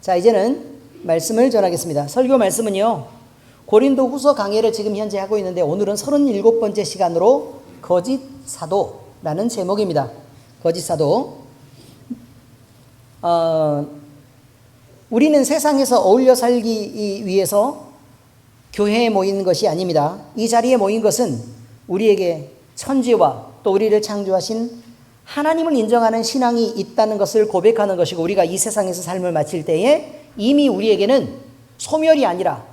자, 이제는 말씀을 전하겠습니다. 설교 말씀은요, 고린도 후서 강해를 지금 현재 하고 있는데 오늘은 37번째 시간으로 거짓 사도라는 제목입니다. 거짓 사도. 우리는 세상에서 어울려 살기 위해서 교회에 모인 것이 아닙니다. 이 자리에 모인 것은 우리에게 천지와 또 우리를 창조하신 하나님을 인정하는 신앙이 있다는 것을 고백하는 것이고, 우리가 이 세상에서 삶을 마칠 때에 이미 우리에게는 소멸이 아니라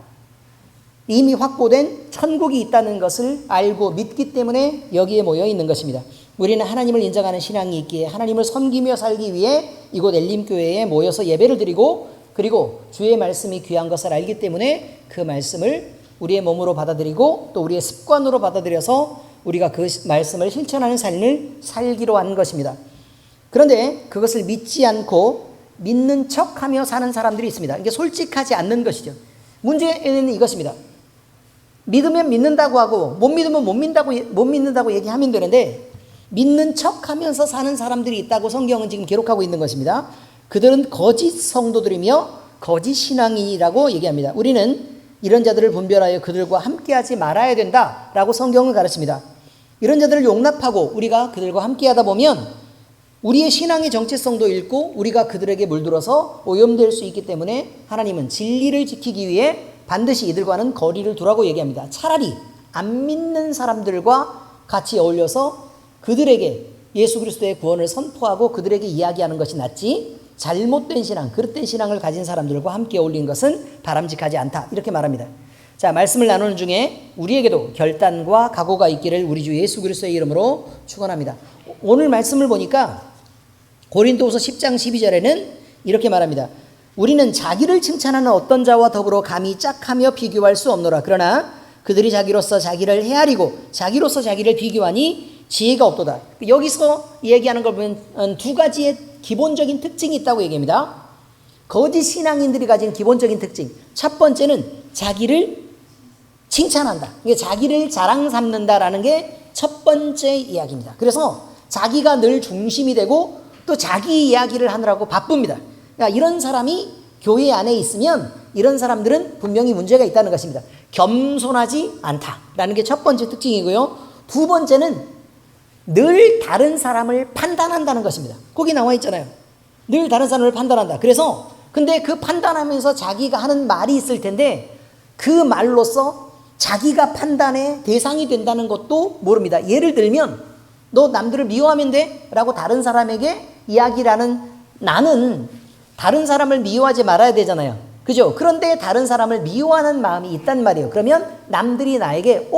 이미 확보된 천국이 있다는 것을 알고 믿기 때문에 여기에 모여 있는 것입니다. 우리는 하나님을 인정하는 신앙이 있기에 하나님을 섬기며 살기 위해 이곳 엘림교회에 모여서 예배를 드리고, 그리고 주의 말씀이 귀한 것을 알기 때문에 그 말씀을 우리의 몸으로 받아들이고 또 우리의 습관으로 받아들여서 우리가 그 말씀을 실천하는 삶을 살기로 한 것입니다. 그런데 그것을 믿지 않고 믿는 척하며 사는 사람들이 있습니다. 이게 솔직하지 않는 것이죠. 문제는 이것입니다. 믿으면 믿는다고 하고 못 믿으면 못 믿는다고 얘기하면 되는데, 믿는 척하면서 사는 사람들이 있다고 성경은 지금 기록하고 있는 것입니다. 그들은 거짓 성도들이며 거짓 신앙이라고 얘기합니다. 우리는 이런 자들을 분별하여 그들과 함께하지 말아야 된다라고 성경은 가르칩니다. 이런 자들을 용납하고 우리가 그들과 함께하다 보면 우리의 신앙의 정체성도 잃고 우리가 그들에게 물들어서 오염될 수 있기 때문에 하나님은 진리를 지키기 위해 반드시 이들과는 거리를 두라고 얘기합니다. 차라리 안 믿는 사람들과 같이 어울려서 그들에게 예수 그리스도의 구원을 선포하고 그들에게 이야기하는 것이 낫지, 잘못된 신앙, 그릇된 신앙을 가진 사람들과 함께 어울리는 것은 바람직하지 않다, 이렇게 말합니다. 자, 말씀을 나누는 중에 우리에게도 결단과 각오가 있기를 우리 주 예수 그리스도의 이름으로 축원합니다. 오늘 말씀을 보니까 고린도후서 10장 12절에는 이렇게 말합니다. 우리는 자기를 칭찬하는 어떤 자와 더불어 감히 짝하며 비교할 수 없노라. 그러나 그들이 자기로서 자기를 헤아리고 자기로서 자기를 비교하니 지혜가 없도다. 여기서 얘기하는 걸 보면 두 가지의 기본적인 특징이 있다고 얘기합니다. 거짓 신앙인들이 가진 기본적인 특징. 첫 번째는 자기를 칭찬한다. 이게 자기를 자랑 삼는다라는 게 첫 번째 이야기입니다. 그래서 자기가 늘 중심이 되고 또 자기 이야기를 하느라고 바쁩니다. 그러니까 이런 사람이 교회 안에 있으면 이런 사람들은 분명히 문제가 있다는 것입니다. 겸손하지 않다라는 게 첫 번째 특징이고요. 두 번째는 늘 다른 사람을 판단한다는 것입니다. 거기 나와 있잖아요. 늘 다른 사람을 판단한다. 그래서 근데 그 판단하면서 자기가 하는 말이 있을 텐데 그 말로써 자기가 판단의 대상이 된다는 것도 모릅니다. 예를 들면 너 남들을 미워하면 돼? 라고 다른 사람에게 이야기라는, 나는 다른 사람을 미워하지 말아야 되잖아요. 그죠? 그런데 다른 사람을 미워하는 마음이 있단 말이에요. 그러면 남들이 나에게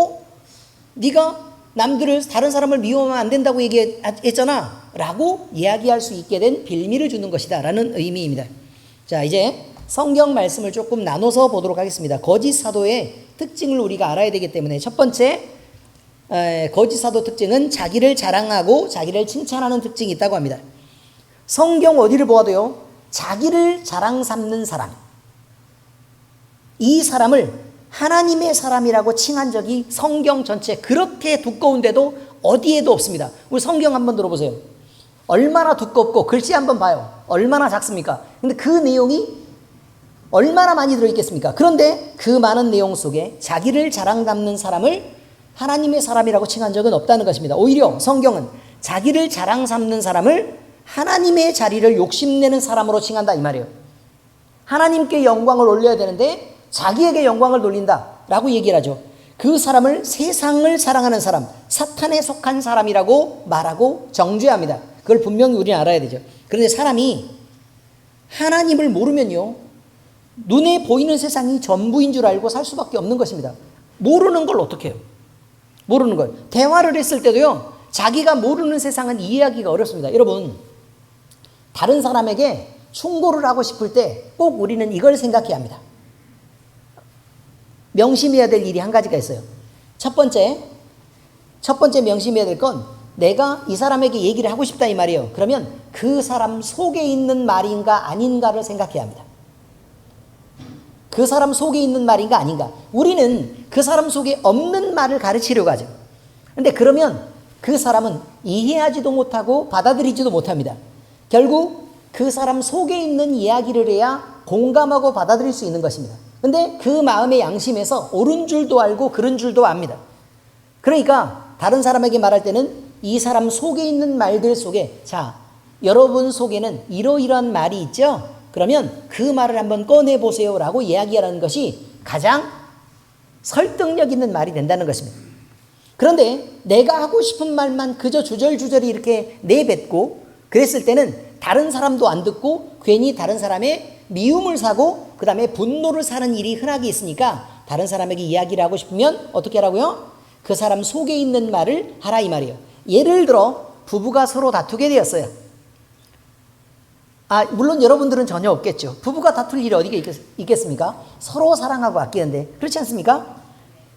네가 남들을, 다른 사람을 미워하면 안 된다고 얘기했잖아 라고 이야기할 수 있게 된 빌미를 주는 것이다 라는 의미입니다. 자, 이제 성경 말씀을 조금 나눠서 보도록 하겠습니다. 거짓 사도의 특징을 우리가 알아야 되기 때문에 첫 번째, 거짓 사도 특징은 자기를 자랑하고 자기를 칭찬하는 특징이 있다고 합니다. 성경 어디를 보아도요, 자기를 자랑 삼는 사람, 이 사람을 하나님의 사람이라고 칭한 적이 성경 전체 그렇게 두꺼운데도 어디에도 없습니다. 우리 성경 한번 들어보세요. 얼마나 두껍고 글씨 한번 봐요. 얼마나 작습니까? 근데 그 내용이 얼마나 많이 들어있겠습니까? 그런데 그 많은 내용 속에 자기를 자랑 삼는 사람을 하나님의 사람이라고 칭한 적은 없다는 것입니다. 오히려 성경은 자기를 자랑 삼는 사람을 하나님의 자리를 욕심내는 사람으로 칭한다, 이 말이에요. 하나님께 영광을 올려야 되는데 자기에게 영광을 돌린다라고 얘기를 하죠. 그 사람을 세상을 사랑하는 사람, 사탄에 속한 사람이라고 말하고 정죄합니다. 그걸 분명히 우리는 알아야 되죠. 그런데 사람이 하나님을 모르면요, 눈에 보이는 세상이 전부인 줄 알고 살 수밖에 없는 것입니다. 모르는 걸 어떻게 해요? 모르는 걸. 대화를 했을 때도요, 자기가 모르는 세상은 이해하기가 어렵습니다. 여러분, 다른 사람에게 충고를 하고 싶을 때 꼭 우리는 이걸 생각해야 합니다. 명심해야 될 일이 한 가지가 있어요. 첫 번째 명심해야 될 건, 내가 이 사람에게 얘기를 하고 싶다 이 말이에요. 그러면 그 사람 속에 있는 말인가 아닌가를 생각해야 합니다. 그 사람 속에 있는 말인가 아닌가. 우리는 그 사람 속에 없는 말을 가르치려고 하죠. 그런데 그러면 그 사람은 이해하지도 못하고 받아들이지도 못합니다. 결국 그 사람 속에 있는 이야기를 해야 공감하고 받아들일 수 있는 것입니다. 근데 그 마음의 양심에서 옳은 줄도 알고 그른 줄도 압니다. 그러니까 다른 사람에게 말할 때는 이 사람 속에 있는 말들 속에, 자, 여러분 속에는 이러이러한 말이 있죠? 그러면 그 말을 한번 꺼내보세요 라고 이야기하는 것이 가장 설득력 있는 말이 된다는 것입니다. 그런데 내가 하고 싶은 말만 그저 주절주절이 이렇게 내뱉고 그랬을 때는 다른 사람도 안 듣고 괜히 다른 사람의 미움을 사고 그 다음에 분노를 사는 일이 흔하게 있으니까 다른 사람에게 이야기를 하고 싶으면 어떻게 하라고요? 그 사람 속에 있는 말을 하라 이 말이에요. 예를 들어 부부가 서로 다투게 되었어요. 물론 여러분들은 전혀 없겠죠. 부부가 다툴 일이 어디 있겠습니까? 서로 사랑하고 아끼는데 그렇지 않습니까?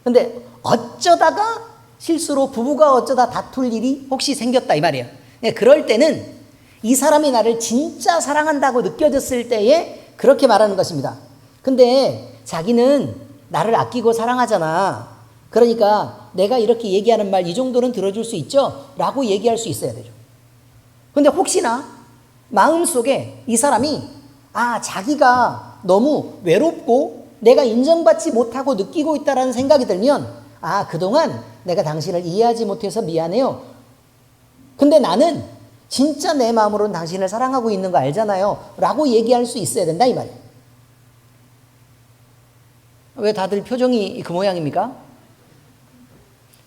근데 어쩌다가 실수로 부부가 어쩌다 다툴 일이 혹시 생겼다 이 말이에요. 그럴 때는 이 사람이 나를 진짜 사랑한다고 느껴졌을 때에 그렇게 말하는 것입니다. 근데 자기는 나를 아끼고 사랑하잖아. 그러니까 내가 이렇게 얘기하는 말 이 정도는 들어줄 수 있죠? 라고 얘기할 수 있어야 되죠. 근데 혹시나 마음속에 이 사람이 자기가 너무 외롭고 내가 인정받지 못하고 느끼고 있다는 생각이 들면 그동안 내가 당신을 이해하지 못해서 미안해요. 근데 나는 진짜 내 마음으로는 당신을 사랑하고 있는 거 알잖아요. 라고 얘기할 수 있어야 된다 이 말이에요. 왜 다들 표정이 그 모양입니까?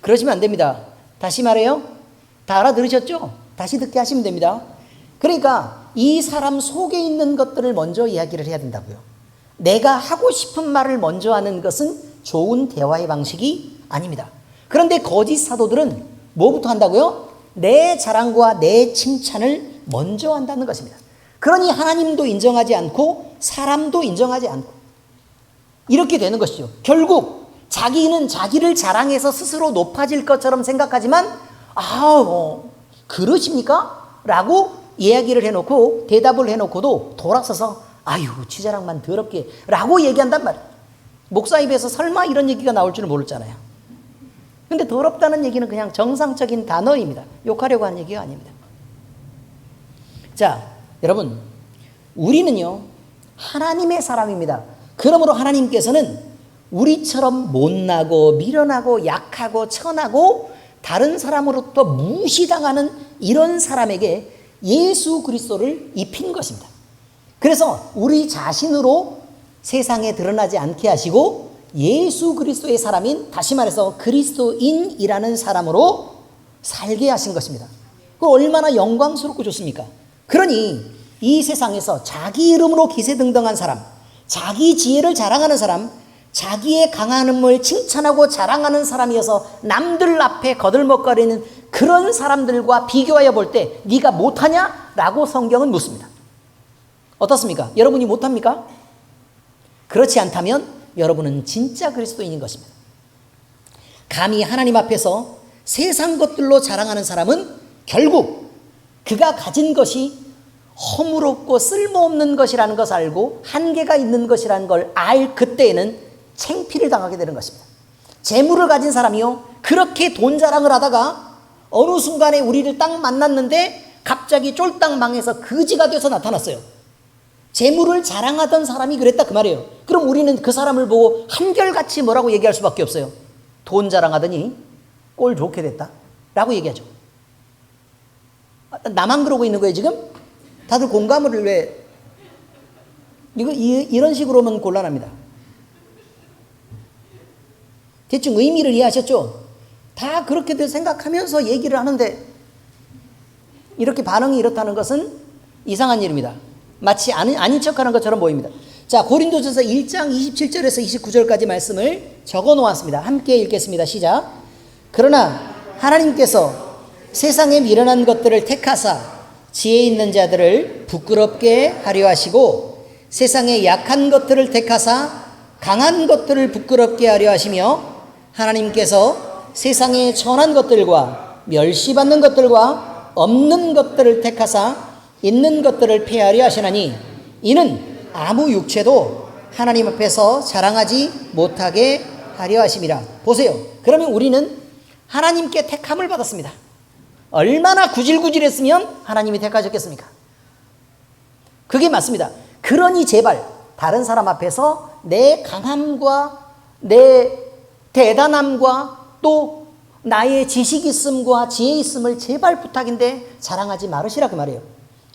그러시면 안 됩니다. 다시 말해요. 다 알아들으셨죠? 다시 듣게 하시면 됩니다. 그러니까 이 사람 속에 있는 것들을 먼저 이야기를 해야 된다고요. 내가 하고 싶은 말을 먼저 하는 것은 좋은 대화의 방식이 아닙니다. 그런데 거짓 사도들은 뭐부터 한다고요? 내 자랑과 내 칭찬을 먼저 한다는 것입니다. 그러니 하나님도 인정하지 않고 사람도 인정하지 않고 이렇게 되는 것이죠. 결국 자기는 자기를 자랑해서 스스로 높아질 것처럼 생각하지만 그러십니까? 라고 이야기를 해놓고 대답을 해놓고도 돌아서서 지 자랑만 더럽게 라고 얘기한단 말이에요. 목사 입에서 설마 이런 얘기가 나올 줄은 모르잖아요. 근데 더럽다는 얘기는 그냥 정상적인 단어입니다. 욕하려고 하는 얘기가 아닙니다. 자, 여러분, 우리는요 하나님의 사람입니다. 그러므로 하나님께서는 우리처럼 못나고 미련하고 약하고 천하고 다른 사람으로부터 무시당하는 이런 사람에게 예수 그리스도를 입힌 것입니다. 그래서 우리 자신으로 세상에 드러나지 않게 하시고 예수 그리스도의 사람인, 다시 말해서 그리스도인이라는 사람으로 살게 하신 것입니다. 그 얼마나 영광스럽고 좋습니까? 그러니 이 세상에서 자기 이름으로 기세등등한 사람, 자기 지혜를 자랑하는 사람, 자기의 강함을 칭찬하고 자랑하는 사람이어서 남들 앞에 거들먹거리는 그런 사람들과 비교하여 볼 때 네가 못하냐? 라고 성경은 묻습니다. 어떻습니까? 여러분이 못합니까? 그렇지 않다면 여러분은 진짜 그리스도인인 것입니다. 감히 하나님 앞에서 세상 것들로 자랑하는 사람은 결국 그가 가진 것이 허물없고 쓸모없는 것이라는 것을 알고 한계가 있는 것이라는 걸 알 그때에는 창피를 당하게 되는 것입니다. 재물을 가진 사람이요 그렇게 돈 자랑을 하다가 어느 순간에 우리를 딱 만났는데 갑자기 쫄딱 망해서 거지가 돼서 나타났어요. 재물을 자랑하던 사람이 그랬다 그 말이에요. 그럼 우리는 그 사람을 보고 한결같이 뭐라고 얘기할 수밖에 없어요. 돈 자랑하더니 꼴 좋게 됐다 라고 얘기하죠. 나만 그러고 있는 거예요 지금? 다들 공감을 왜 이런 식으로 하면 곤란합니다. 대충 의미를 이해하셨죠? 다 그렇게들 생각하면서 얘기를 하는데 이렇게 반응이 이렇다는 것은 이상한 일입니다. 마치 아닌 척하는 것처럼 보입니다. 자, 고린도전서 1장 27절에서 29절까지 말씀을 적어 놓았습니다. 함께 읽겠습니다. 시작. 그러나 하나님께서 세상에 미련한 것들을 택하사 지혜 있는 자들을 부끄럽게 하려 하시고 세상에 약한 것들을 택하사 강한 것들을 부끄럽게 하려 하시며 하나님께서 세상에 천한 것들과 멸시받는 것들과 없는 것들을 택하사 있는 것들을 폐하려 하시나니 이는 아무 육체도 하나님 앞에서 자랑하지 못하게 하려 하심이라. 보세요. 그러면 우리는 하나님께 택함을 받았습니다. 얼마나 구질구질했으면 하나님이 택하셨겠습니까? 그게 맞습니다. 그러니 제발 다른 사람 앞에서 내 강함과 내 대단함과 또 나의 지식 있음과 지혜 있음을 제발 부탁인데 자랑하지 말으시라 그 말이에요.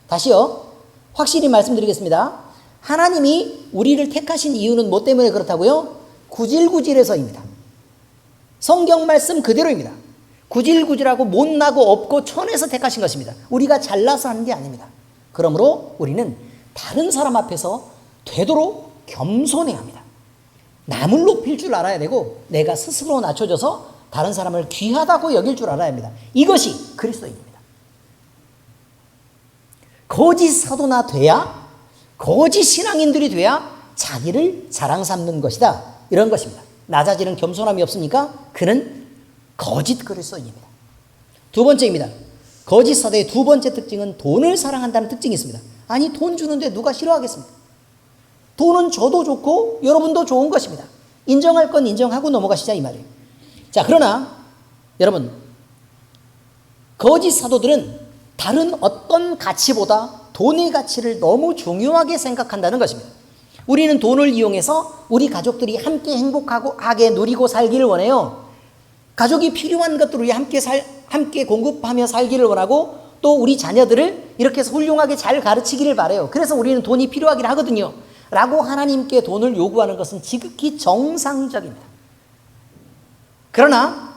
다시요. 확실히 말씀드리겠습니다. 하나님이 우리를 택하신 이유는 뭐 때문에 그렇다고요? 구질구질해서입니다. 성경 말씀 그대로입니다. 구질구질하고 못나고 없고 천해서 택하신 것입니다. 우리가 잘나서 하는 게 아닙니다. 그러므로 우리는 다른 사람 앞에서 되도록 겸손해야 합니다. 남을 높일 줄 알아야 되고 내가 스스로 낮춰져서 다른 사람을 귀하다고 여길 줄 알아야 합니다. 이것이 그리스도인입니다. 거짓 사도나 돼야, 거짓 신앙인들이 돼야 자기를 자랑 삼는 것이다. 이런 것입니다. 낮아지는 겸손함이 없으니까 그는 거짓 그리스도인입니다. 두 번째입니다. 거짓 사도의 두 번째 특징은 돈을 사랑한다는 특징이 있습니다. 아니 돈 주는데 누가 싫어하겠습니까? 돈은 저도 좋고 여러분도 좋은 것입니다. 인정할 건 인정하고 넘어가시자 이 말이에요. 자, 그러나 여러분, 거짓 사도들은 다른 어떤 가치보다 돈의 가치를 너무 중요하게 생각한다는 것입니다. 우리는 돈을 이용해서 우리 가족들이 함께 행복하게 누리고 살기를 원해요. 가족이 필요한 것들을 함께 공급하며 살기를 원하고 또 우리 자녀들을 이렇게 해서 훌륭하게 잘 가르치기를 바라요. 그래서 우리는 돈이 필요하긴 하거든요. 라고 하나님께 돈을 요구하는 것은 지극히 정상적입니다. 그러나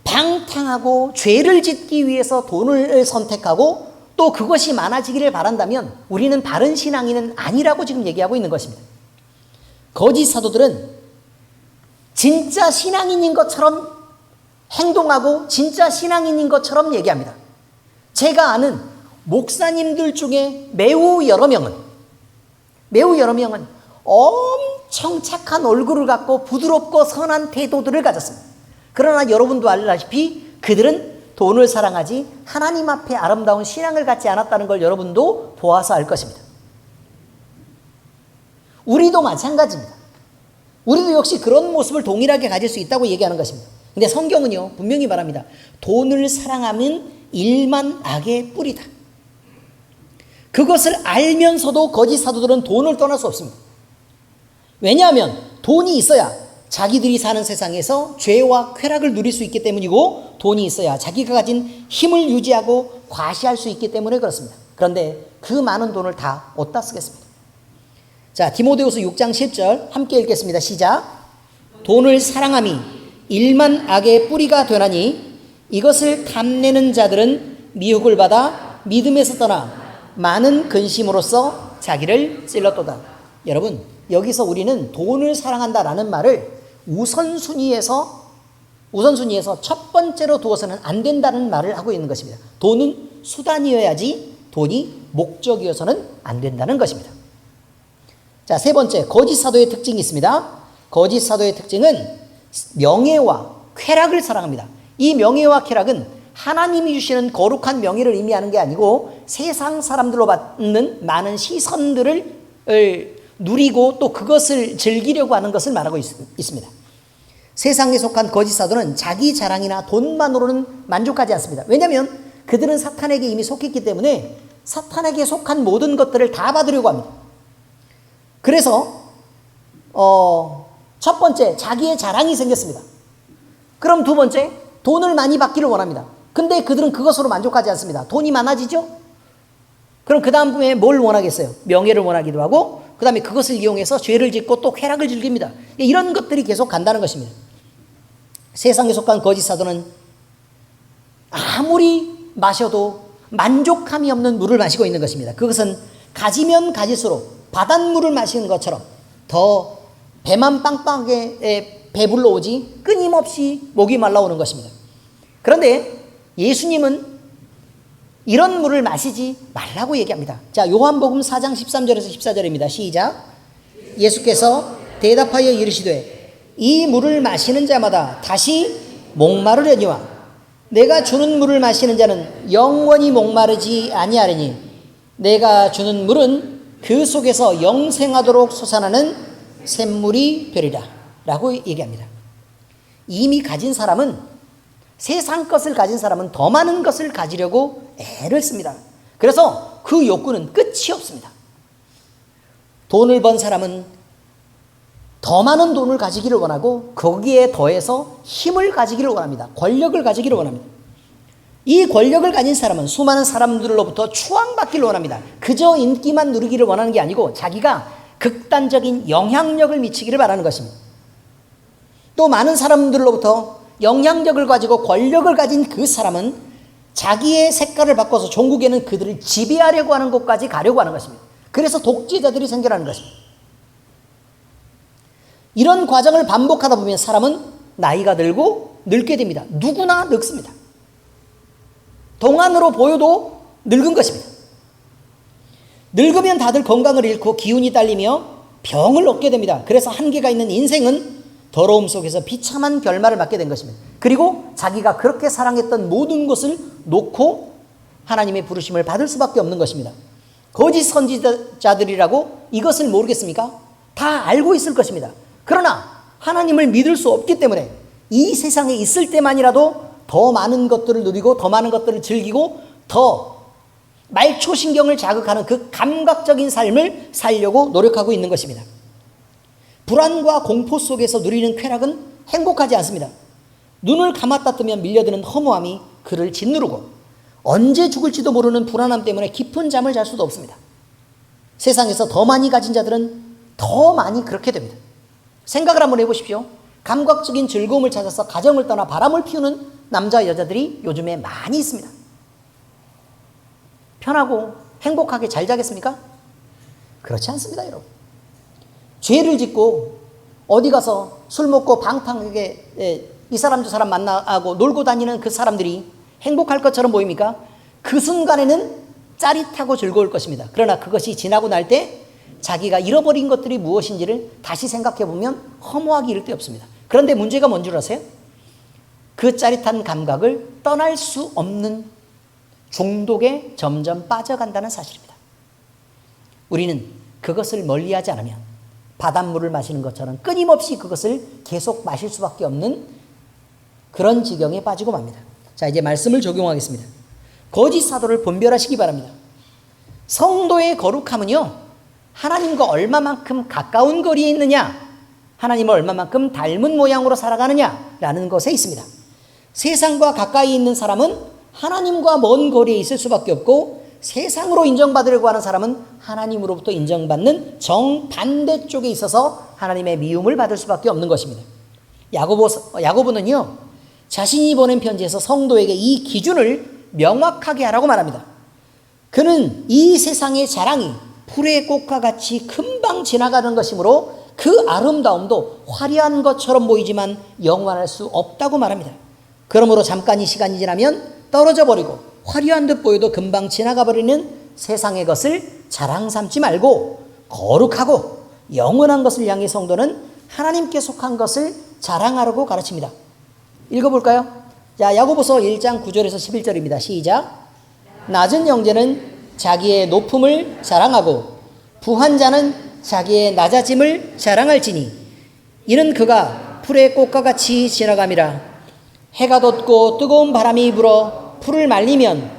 방탕하고 죄를 짓기 위해서 돈을 선택하고 또 그것이 많아지기를 바란다면 우리는 바른 신앙인은 아니라고 지금 얘기하고 있는 것입니다. 거짓 사도들은 진짜 신앙인인 것처럼 행동하고 진짜 신앙인인 것처럼 얘기합니다. 제가 아는 목사님들 중에 매우 여러 명은 엄청 착한 얼굴을 갖고 부드럽고 선한 태도들을 가졌습니다. 그러나 여러분도 알다시피 그들은 돈을 사랑하지 하나님 앞에 아름다운 신앙을 갖지 않았다는 걸 여러분도 보아서 알 것입니다. 우리도 마찬가지입니다. 우리도 역시 그런 모습을 동일하게 가질 수 있다고 얘기하는 것입니다. 근데 성경은요 분명히 말합니다. 돈을 사랑하면 일만 악의 뿌리다. 그것을 알면서도 거짓 사도들은 돈을 떠날 수 없습니다. 왜냐하면 돈이 있어야 자기들이 사는 세상에서 죄와 쾌락을 누릴 수 있기 때문이고 돈이 있어야 자기가 가진 힘을 유지하고 과시할 수 있기 때문에 그렇습니다. 그런데 그 많은 돈을 다 어디다 쓰겠습니까? 자, 디모데후서 6장 10절 함께 읽겠습니다. 시작. 돈을 사랑함이 일만 악의 뿌리가 되나니 이것을 탐내는 자들은 미혹을 받아 믿음에서 떠나 많은 근심으로써 자기를 찔렀도다. 여러분, 여기서 우리는 돈을 사랑한다라는 말을 우선순위에서 첫 번째로 두어서는 안 된다는 말을 하고 있는 것입니다. 돈은 수단이어야지 돈이 목적이어서는 안 된다는 것입니다. 자, 세 번째, 거짓 사도의 특징이 있습니다. 거짓 사도의 특징은 명예와 쾌락을 사랑합니다. 이 명예와 쾌락은 하나님이 주시는 거룩한 명예를 의미하는 게 아니고 세상 사람들로 받는 많은 시선들을 누리고 또 그것을 즐기려고 하는 것을 말하고 있습니다. 세상에 속한 거짓 사도는 자기 자랑이나 돈만으로는 만족하지 않습니다. 왜냐하면 그들은 사탄에게 이미 속했기 때문에 사탄에게 속한 모든 것들을 다 받으려고 합니다. 그래서 첫 번째, 자기의 자랑이 생겼습니다. 그럼 두 번째, 돈을 많이 받기를 원합니다. 근데 그들은 그것으로 만족하지 않습니다. 돈이 많아지죠? 그럼 그 다음에 뭘 원하겠어요? 명예를 원하기도 하고 그 다음에 그것을 이용해서 죄를 짓고 또 쾌락을 즐깁니다. 이런 것들이 계속 간다는 것입니다. 세상에 속한 거짓 사도는 아무리 마셔도 만족함이 없는 물을 마시고 있는 것입니다. 그것은 가지면 가질수록 바닷물을 마시는 것처럼 더 배만 빵빵하게 배불러 오지 끊임없이 목이 말라오는 것입니다. 그런데 예수님은 이런 물을 마시지 말라고 얘기합니다. 자, 요한복음 4장 13절에서 14절입니다. 시작. 예수께서 대답하여 이르시되 이 물을 마시는 자마다 다시 목마르려니와 내가 주는 물을 마시는 자는 영원히 목마르지 아니하리니 내가 주는 물은 그 속에서 영생하도록 솟아나는 샘물이 되리라 라고 얘기합니다. 이미 가진 사람은 세상 것을 가진 사람은 더 많은 것을 가지려고 애를 씁니다. 그래서 그 욕구는 끝이 없습니다. 돈을 번 사람은 더 많은 돈을 가지기를 원하고 거기에 더해서 힘을 가지기를 원합니다. 권력을 가지기를 원합니다. 이 권력을 가진 사람은 수많은 사람들로부터 추앙받기를 원합니다. 그저 인기만 누리기를 원하는 게 아니고 자기가 극단적인 영향력을 미치기를 바라는 것입니다. 또 많은 사람들로부터 영향력을 가지고 권력을 가진 그 사람은 자기의 색깔을 바꿔서 종국에는 그들을 지배하려고 하는 곳까지 가려고 하는 것입니다. 그래서 독재자들이 생겨나는 것입니다. 이런 과정을 반복하다 보면 사람은 나이가 들고 늙게 됩니다. 누구나 늙습니다. 동안으로 보여도 늙은 것입니다. 늙으면 다들 건강을 잃고 기운이 딸리며 병을 얻게 됩니다. 그래서 한계가 있는 인생은 더러움 속에서 비참한 결말을 맞게 된 것입니다. 그리고 자기가 그렇게 사랑했던 모든 것을 놓고 하나님의 부르심을 받을 수밖에 없는 것입니다. 거짓 선지자들이라고 이것을 모르겠습니까? 다 알고 있을 것입니다. 그러나 하나님을 믿을 수 없기 때문에 이 세상에 있을 때만이라도 더 많은 것들을 누리고 더 많은 것들을 즐기고 더 말초신경을 자극하는 그 감각적인 삶을 살려고 노력하고 있는 것입니다. 불안과 공포 속에서 누리는 쾌락은 행복하지 않습니다. 눈을 감았다 뜨면 밀려드는 허무함이 그를 짓누르고 언제 죽을지도 모르는 불안함 때문에 깊은 잠을 잘 수도 없습니다. 세상에서 더 많이 가진 자들은 더 많이 그렇게 됩니다. 생각을 한번 해보십시오. 감각적인 즐거움을 찾아서 가정을 떠나 바람을 피우는 남자 여자들이 요즘에 많이 있습니다. 편하고 행복하게 잘 자겠습니까? 그렇지 않습니다, 여러분. 죄를 짓고 어디 가서 술 먹고 방탕하게 이 사람 저 사람 만나고 놀고 다니는 그 사람들이 행복할 것처럼 보입니까? 그 순간에는 짜릿하고 즐거울 것입니다. 그러나 그것이 지나고 날 때 자기가 잃어버린 것들이 무엇인지를 다시 생각해 보면 허무하기 이를 데 없습니다. 그런데 문제가 뭔 줄 아세요? 그 짜릿한 감각을 떠날 수 없는 중독에 점점 빠져간다는 사실입니다. 우리는 그것을 멀리하지 않으면 바닷물을 마시는 것처럼 끊임없이 그것을 계속 마실 수밖에 없는 그런 지경에 빠지고 맙니다. 자, 이제 말씀을 적용하겠습니다. 거짓 사도를 분별하시기 바랍니다. 성도의 거룩함은요, 하나님과 얼마만큼 가까운 거리에 있느냐, 하나님을 얼마만큼 닮은 모양으로 살아가느냐라는 것에 있습니다. 세상과 가까이 있는 사람은 하나님과 먼 거리에 있을 수밖에 없고, 세상으로 인정받으려고 하는 사람은 하나님으로부터 인정받는 정반대 쪽에 있어서 하나님의 미움을 받을 수밖에 없는 것입니다. 야고보는요, 자신이 보낸 편지에서 성도에게 이 기준을 명확하게 하라고 말합니다. 그는 이 세상의 자랑이 풀의 꽃과 같이 금방 지나가는 것이므로 그 아름다움도 화려한 것처럼 보이지만 영원할 수 없다고 말합니다. 그러므로 잠깐이 시간이 지나면 떨어져 버리고 화려한 듯 보여도 금방 지나가 버리는 세상의 것을 자랑 삼지 말고 거룩하고 영원한 것을 향해 성도는 하나님께 속한 것을 자랑하라고 가르칩니다. 읽어볼까요? 자, 야고보서 1장 9절에서 11절입니다. 시작. 낮은 형제는 자기의 높음을 자랑하고 부한 자는 자기의 낮아짐을 자랑할지니 이는 그가 풀의 꽃과 같이 지나감이라. 해가 돋고 뜨거운 바람이 불어 풀을 말리면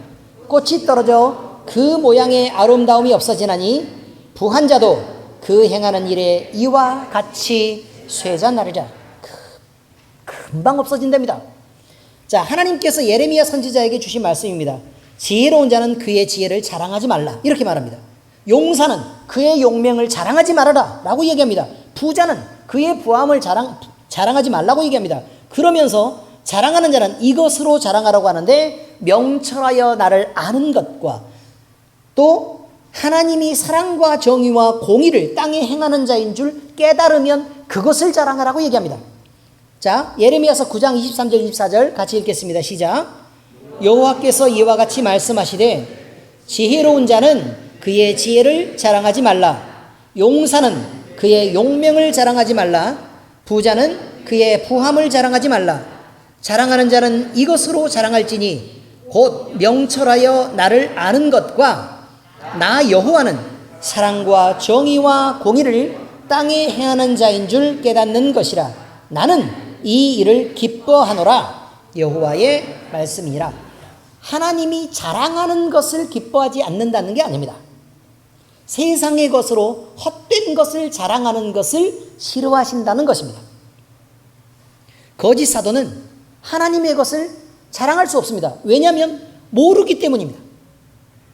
꽃이 떨어져 그 모양의 아름다움이 없어지나니 부한 자도 그 행하는 일에 이와 같이 쇠잔하리라. 금방 없어진답니다. 자, 하나님께서 예레미야 선지자에게 주신 말씀입니다. 지혜로운 자는 그의 지혜를 자랑하지 말라, 이렇게 말합니다. 용사는 그의 용맹을 자랑하지 말아라 라고 얘기합니다. 부자는 그의 부함을 자랑하지 말라고 얘기합니다. 그러면서 자랑하는 자는 이것으로 자랑하라고 하는데, 명철하여 나를 아는 것과 또 하나님이 사랑과 정의와 공의를 땅에 행하는 자인 줄 깨달으면 그것을 자랑하라고 얘기합니다. 자, 예레미야서 9장 23절 24절 같이 읽겠습니다. 시작. 여호와께서 이와 같이 말씀하시되 지혜로운 자는 그의 지혜를 자랑하지 말라. 용사는 그의 용명을 자랑하지 말라. 부자는 그의 부함을 자랑하지 말라. 자랑하는 자는 이것으로 자랑할지니 곧 명철하여 나를 아는 것과 나 여호와는 사랑과 정의와 공의를 땅에 행하는 자인 줄 깨닫는 것이라. 나는 이 일을 기뻐하노라. 여호와의 말씀이라. 하나님이 자랑하는 것을 기뻐하지 않는다는 게 아닙니다. 세상의 것으로 헛된 것을 자랑하는 것을 싫어하신다는 것입니다. 거짓 사도는 하나님의 것을 자랑할 수 없습니다. 왜냐하면 모르기 때문입니다.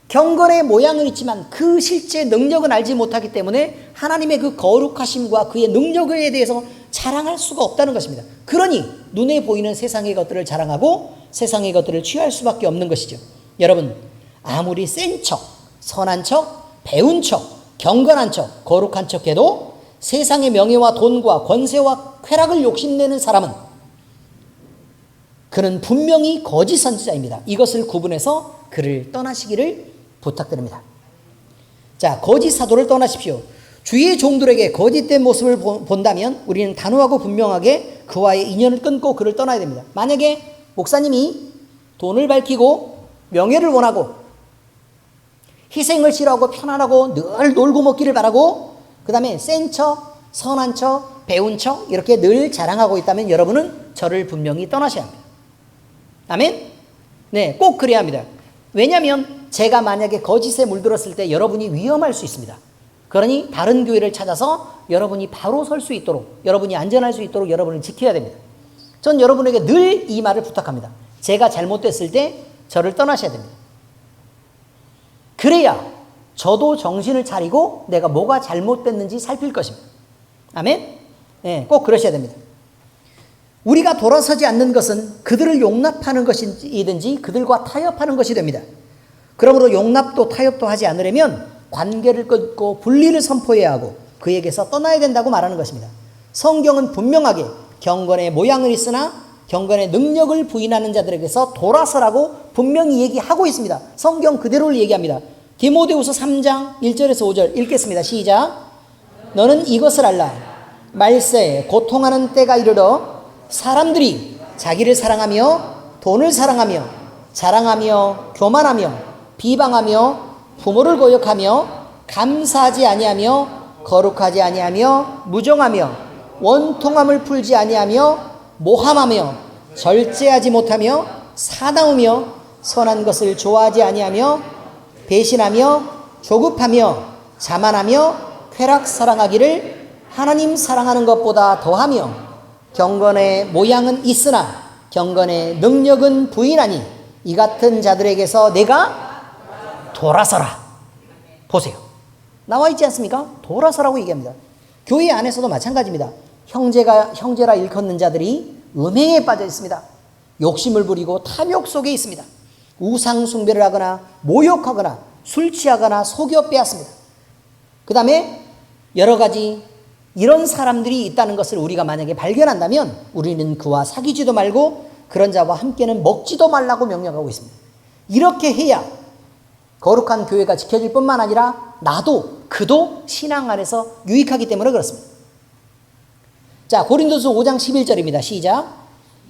경건의 모양은 있지만 그 실제 능력은 알지 못하기 때문에 하나님의 그 거룩하심과 그의 능력에 대해서 자랑할 수가 없다는 것입니다. 그러니 눈에 보이는 세상의 것들을 자랑하고 세상의 것들을 취할 수밖에 없는 것이죠. 여러분, 아무리 센 척, 선한 척, 배운 척, 경건한 척, 거룩한 척해도 세상의 명예와 돈과 권세와 쾌락을 욕심내는 사람은 그는 분명히 거짓 선지자입니다. 이것을 구분해서 그를 떠나시기를 부탁드립니다. 자, 거짓 사도를 떠나십시오. 주의 종들에게 거짓된 모습을 본다면 우리는 단호하고 분명하게 그와의 인연을 끊고 그를 떠나야 됩니다. 만약에 목사님이 돈을 밝히고 명예를 원하고 희생을 싫어하고 편안하고 늘 놀고 먹기를 바라고 그 다음에 센 척, 선한 척, 배운 척 이렇게 늘 자랑하고 있다면 여러분은 저를 분명히 떠나셔야 합니다. 아멘? 네, 꼭 그래야 합니다. 왜냐하면 제가 만약에 거짓에 물들었을 때 여러분이 위험할 수 있습니다. 그러니 다른 교회를 찾아서 여러분이 바로 설 수 있도록, 여러분이 안전할 수 있도록 여러분을 지켜야 됩니다. 전 여러분에게 늘 이 말을 부탁합니다. 제가 잘못됐을 때 저를 떠나셔야 됩니다. 그래야 저도 정신을 차리고 내가 뭐가 잘못됐는지 살필 것입니다. 아멘? 네, 꼭 그러셔야 됩니다. 우리가 돌아서지 않는 것은 그들을 용납하는 것이든지 그들과 타협하는 것이 됩니다. 그러므로 용납도 타협도 하지 않으려면 관계를 끊고 분리를 선포해야 하고 그에게서 떠나야 된다고 말하는 것입니다. 성경은 분명하게 경건의 모양은 있으나 경건의 능력을 부인하는 자들에게서 돌아서라고 분명히 얘기하고 있습니다. 성경 그대로를 얘기합니다. 디모데후서 3장 1절에서 5절 읽겠습니다. 시작. 너는 이것을 알라. 말세에 고통하는 때가 이르러 사람들이 자기를 사랑하며 돈을 사랑하며 자랑하며 교만하며 비방하며 부모를 거역하며 감사하지 아니하며 거룩하지 아니하며 무정하며 원통함을 풀지 아니하며 모함하며 절제하지 못하며 사나우며 선한 것을 좋아하지 아니하며 배신하며 조급하며 자만하며 쾌락 사랑하기를 하나님 사랑하는 것보다 더하며 경건의 모양은 있으나 경건의 능력은 부인하니 이 같은 자들에게서 내가 돌아서라. 보세요. 나와 있지 않습니까? 돌아서라고 얘기합니다. 교회 안에서도 마찬가지입니다. 형제라 일컫는 자들이 음행에 빠져 있습니다. 욕심을 부리고 탐욕 속에 있습니다. 우상 숭배를 하거나 모욕하거나 술 취하거나 속여 빼앗습니다. 그 다음에 여러 가지 이런 사람들이 있다는 것을 우리가 만약에 발견한다면 우리는 그와 사귀지도 말고 그런 자와 함께는 먹지도 말라고 명령하고 있습니다. 이렇게 해야 거룩한 교회가 지켜질 뿐만 아니라 나도 그도 신앙 안에서 유익하기 때문에 그렇습니다. 자, 고린도서 5장 11절입니다. 시작.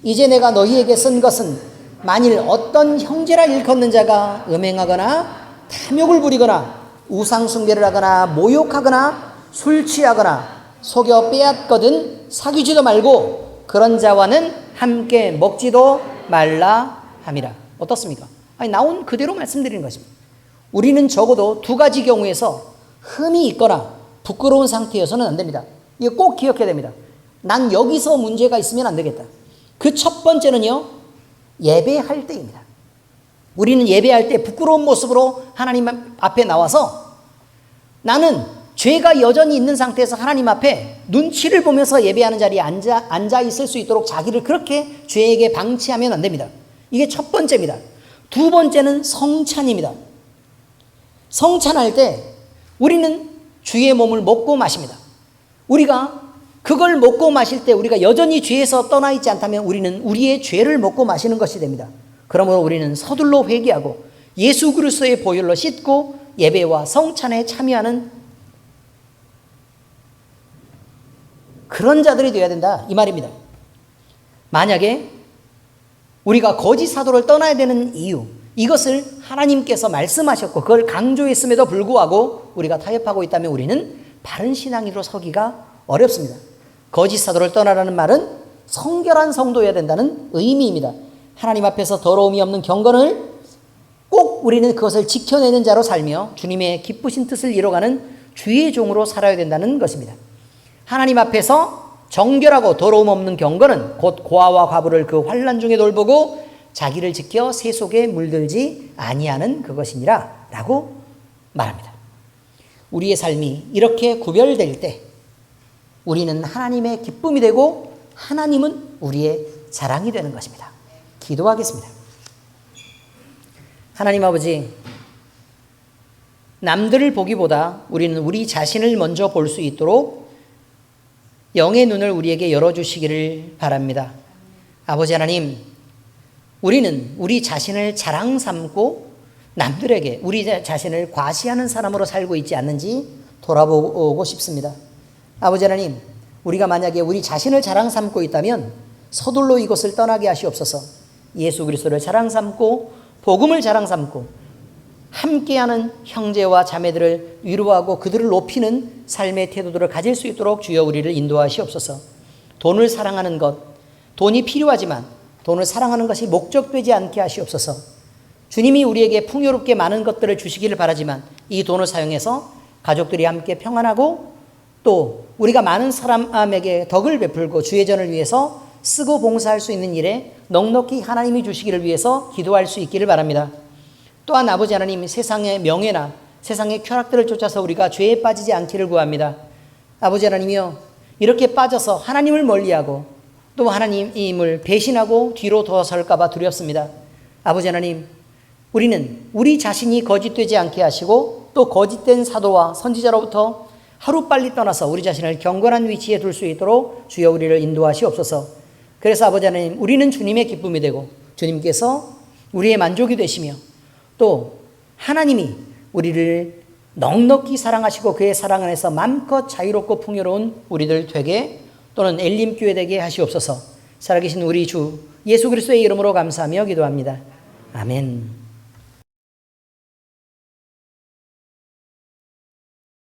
이제 내가 너희에게 쓴 것은 만일 어떤 형제라 일컫는 자가 음행하거나 탐욕을 부리거나 우상 숭배를 하거나 모욕하거나 술 취하거나 속여 빼앗거든 사귀지도 말고 그런 자와는 함께 먹지도 말라 함이라. 어떻습니까? 아니, 나온 그대로 말씀드리는 것입니다. 우리는 적어도 두 가지 경우에서 흠이 있거나 부끄러운 상태여서는 안 됩니다. 이거 꼭 기억해야 됩니다. 난 여기서 문제가 있으면 안 되겠다. 그 첫 번째는요, 예배할 때입니다. 우리는 예배할 때 부끄러운 모습으로 하나님 앞에 나와서 나는 죄가 여전히 있는 상태에서 하나님 앞에 눈치를 보면서 예배하는 자리에 앉아 있을 수 있도록 자기를 그렇게 죄에게 방치하면 안 됩니다. 이게 첫 번째입니다. 두 번째는 성찬입니다. 성찬할 때 우리는 주의 몸을 먹고 마십니다. 우리가 그걸 먹고 마실 때 우리가 여전히 죄에서 떠나 있지 않다면 우리는 우리의 죄를 먹고 마시는 것이 됩니다. 그러므로 우리는 서둘러 회개하고 예수 그리스도의 보혈로 씻고 예배와 성찬에 참여하는 그런 자들이 되어야 된다, 이 말입니다. 만약에 우리가 거짓 사도를 떠나야 되는 이유, 이것을 하나님께서 말씀하셨고 그걸 강조했음에도 불구하고 우리가 타협하고 있다면 우리는 바른 신앙인으로 서기가 어렵습니다. 거짓 사도를 떠나라는 말은 성결한 성도여야 된다는 의미입니다. 하나님 앞에서 더러움이 없는 경건을 꼭 우리는 그것을 지켜내는 자로 살며 주님의 기쁘신 뜻을 이뤄가는 주의 종으로 살아야 된다는 것입니다. 하나님 앞에서 정결하고 더러움 없는 경건은 곧 고아와 과부를 그 환난 중에 돌보고 자기를 지켜 새 속에 물들지 아니하는 그것이니라 라고 말합니다. 우리의 삶이 이렇게 구별될 때 우리는 하나님의 기쁨이 되고 하나님은 우리의 자랑이 되는 것입니다. 기도하겠습니다. 하나님 아버지, 남들을 보기보다 우리는 우리 자신을 먼저 볼 수 있도록 영의 눈을 우리에게 열어주시기를 바랍니다. 아버지 하나님, 우리는 우리 자신을 자랑 삼고 남들에게 우리 자신을 과시하는 사람으로 살고 있지 않는지 돌아보고 싶습니다. 아버지 하나님, 우리가 만약에 우리 자신을 자랑 삼고 있다면 서둘러 이것을 떠나게 하시옵소서. 예수 그리스도를 자랑 삼고 복음을 자랑 삼고 함께하는 형제와 자매들을 위로하고 그들을 높이는 삶의 태도들을 가질 수 있도록 주여 우리를 인도하시옵소서. 돈을 사랑하는 것, 돈이 필요하지만 돈을 사랑하는 것이 목적되지 않게 하시옵소서. 주님이 우리에게 풍요롭게 많은 것들을 주시기를 바라지만 이 돈을 사용해서 가족들이 함께 평안하고 또 우리가 많은 사람에게 덕을 베풀고 주의 전을 위해서 쓰고 봉사할 수 있는 일에 넉넉히 하나님이 주시기를 위해서 기도할 수 있기를 바랍니다. 또한 아버지 하나님, 세상의 명예나 세상의 쾌락들을 쫓아서 우리가 죄에 빠지지 않기를 구합니다. 아버지 하나님이여, 이렇게 빠져서 하나님을 멀리하고 또 하나님을 배신하고 뒤로 돌아설까 봐 두렵습니다. 아버지 하나님, 우리는 우리 자신이 거짓되지 않게 하시고 또 거짓된 사도와 선지자로부터 하루빨리 떠나서 우리 자신을 경건한 위치에 둘 수 있도록 주여 우리를 인도하시옵소서. 그래서 아버지 하나님, 우리는 주님의 기쁨이 되고 주님께서 우리의 만족이 되시며 또 하나님이 우리를 넉넉히 사랑하시고 그의 사랑 안에서 마음껏 자유롭고 풍요로운 우리들 되게 또는 엘림교회 되게 하시옵소서. 살아계신 우리 주 예수 그리스도의 이름으로 감사하며 기도합니다. 아멘.